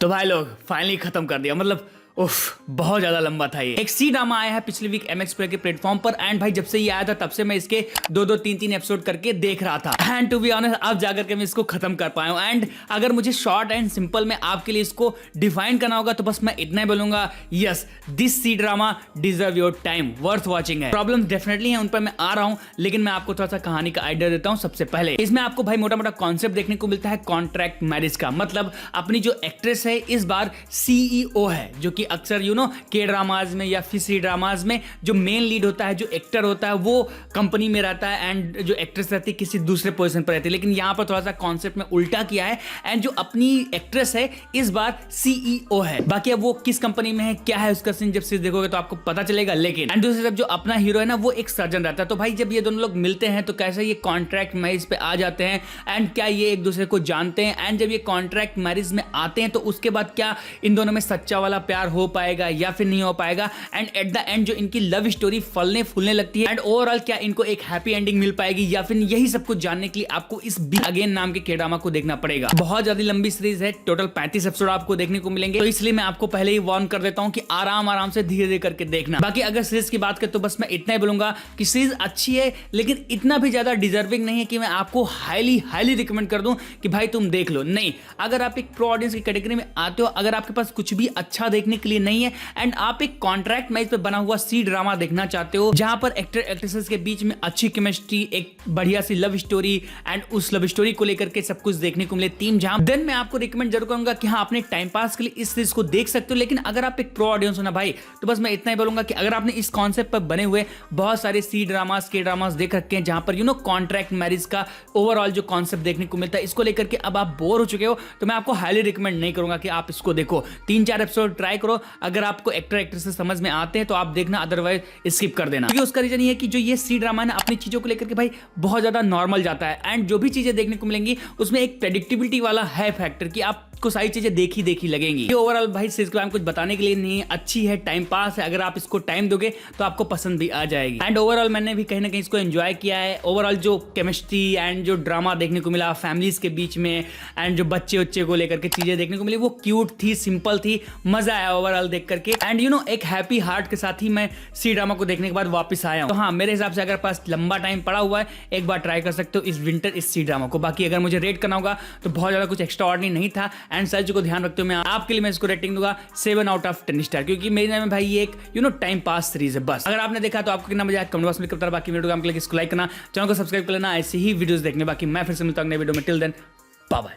तो भाई लोग फाइनली खत्म कर दिया। मतलब उफ, बहुत ज्यादा लंबा था ये। एक सी ड्रामा आया है पिछले वीक MX प्ले के प्लेटफॉर्म पर एंड भाई जब से ये आया था तब से मैं इसके दो तीन एपिसोड करके देख रहा था एंड टू बी ऑनेस्ट अब जाकर के मैं इसको खत्म कर पाया हूं। एंड अगर मुझे शॉर्ट एंड सिंपल में आपके लिए इसको डिफाइन करना होगा तो बस मैं इतना ही बोलूंगा, yes this C drama deserve your time, worth watching है। प्रॉब्लम डेफिनेटली है, उन पर मैं आ रहा हूं, लेकिन मैं आपको थोड़ा सा कहानी का आइडिया देता हूं। सबसे पहले इसमें आपको भाई मोटा मोटा कॉन्सेप्ट देखने को मिलता है कॉन्ट्रैक्ट मैरिज का। मतलब अपनी जो एक्ट्रेस है इस बार CEO है, जो कि अक्सर के ड्रामाज में या फिर सी ड्रामाज में जो मेन लीड होता है, जो एक्टर होता है, वो कंपनी में रहता है एंड जो एक्ट्रेस रहती है किसी दूसरे पोजीशन पर रहती है। लेकिन यहां पर थोड़ा सा कॉन्सेप्ट में उल्टा किया है एंड जो अपनी एक्ट्रेस है इस बार CEO है। बाकी अब वो किस कंपनी में है, क्या है उसका सीन, जब सीरीज देखोगे तो आपको पता चलेगा। लेकिन एंड दूसरी तरफ जो अपना हीरो है ना वो एक सर्जन रहता है। तो भाई जब ये दोनों लोग मिलते हैं तो कैसे ये कॉन्ट्रैक्ट मैरिज पे आ जाते हैं एंड क्या ये एक दूसरे को जानते हैं, एंड जब ये कॉन्ट्रैक्ट मैरिज में आते हैं तो उसके बाद क्या इन दोनों में सच्चा वाला प्यार हो पाएगा या फिर नहीं हो पाएगा, एंड एट द एंड जो इनकी लव स्टोरी फलने फूलने लगती है एंड ओवरऑल क्या इनको एक हैप्पी एंडिंग मिल पाएगी या फिर यही सब कुछ जानने के लिए आपको इस बिग अगेन नाम के ड्रामा को देखना पड़ेगा। बहुत ज्यादा लंबी सीरीज है, टोटल 35 एपिसोड आपको देखने को मिलेंगे, तो इसलिए मैं आपको पहले ही वार्न कर देता हूं कि आराम से धीरे धीरे करके देखना। बाकी अगर सीरीज की बात करें तो बस मैं इतना ही बोलूंगा कि सीरीज अच्छी है, लेकिन इतना भी ज्यादा डिजर्विंग नहीं है कि मैं आपको हाईली रिकमेंड कर दूं कि भाई तुम देख लो। नहीं, अगर आप एक प्रो ऑडियंस की कैटेगरी में आते हो, अगर आपके पास कुछ भी अच्छा देखने के लिए नहीं है एंड आप एक कॉन्ट्रैक्ट मैरिज पे बना हुआ सी ड्रामा देखना चाहते हो जहां पर एक्टर एक्ट्रेसेस के बीच में अच्छी केमिस्ट्री, एक बढ़िया सी लव स्टोरी एंड उस लव स्टोरी को लेकर के सब कुछ देखने को मिले तीन जहां, देन मैं आपको रिकमेंड जरूर करूंगा कि हाँ अपने टाइम पास के लिए इस सीरीज को देख सकते हो। लेकिन अगर आप एक प्रो ऑडियंस हो ना भाई, तो बस मैं इतना ही बोलूंगा कि अगर आपने इस कॉन्सेप्ट पर बने हुए बहुत सारे सी ड्रामास के ड्रामास देख रखे हैं जहां पर कॉन्ट्रैक्ट मैरिज का ओवरऑल जो कॉन्सेप्ट देखने को मिलता है, इसको लेकर के अब आप बोर हो चुके हो, तो मैं आपको हाईली रिकमेंड नहीं करूंगा कि आप इसको देखो। 3-4 एपिसोड ट्राई करो, अगर आपको एक्टर एक्ट्रेस से समझ में आते हैं तो आप देखना, अदरवाइज स्किप कर देना। क्योंकि उसका रीजन ये है कि जो ये सी ड्रामा है ना अपनी चीजों को लेकर के भाई बहुत ज्यादा नॉर्मल जाता है एंड जो भी चीजें देखने को मिलेंगी उसमें एक प्रेडिक्टेबिलिटी वाला है फैक्टर कि आपको सारी चीजें देखी लगेंगी। ओवरऑल भाई सीरीज के बारे में कुछ बताने के लिए नहीं, अच्छी है, टाइम पास है, अगर आप इसको टाइम दोगे तो आपको पसंद भी आ जाएगी। एंड ओवरऑल मैंने भी कहीं ना कहीं इसको एंजॉय किया है। ओवरऑल जो केमिस्ट्री एंड जो ड्रामा देखने को मिला फैमिलीज के बीच में एंड जो बच्चे को लेकर के चीजें देखने को मिली वो क्यूट थी, सिंपल थी, मजा आया ओवरऑल देख करके। एंड एक हैप्पी हार्ट के साथ ही मैं सी ड्रामा को देखने के बाद वापस आया हूं। तो हाँ, मेरे हिसाब से अगर पास लंबा टाइम पड़ा हुआ है एक बार ट्राई कर सकते हो इस विंटर इस सी ड्रामा को। बाकी अगर मुझे रेट करना होगा तो बहुत ज्यादा कुछ एक्स्ट्राऑर्डिनरी नहीं था एंड सर जी को ध्यान रखते हुए मैं आपके लिए मैं इसको रेटिंग दूंगा 7 आउट ऑफ 10 स्टार, क्योंकि मेरे नाम में भाई ये एक टाइम पास सीरीज है। बस अगर आपने देखा तो आपको कितना मजा आया कमेंट बॉक्स में लिखकर। बाकी वीडियो को इसको लाइक करना, चैनल को सब्सक्राइब कर लेना ऐसे ही वीडियोस देखने। बाकी मैं फिर से मिलता हूं नए वीडियो में, टिल देन बाय बाय।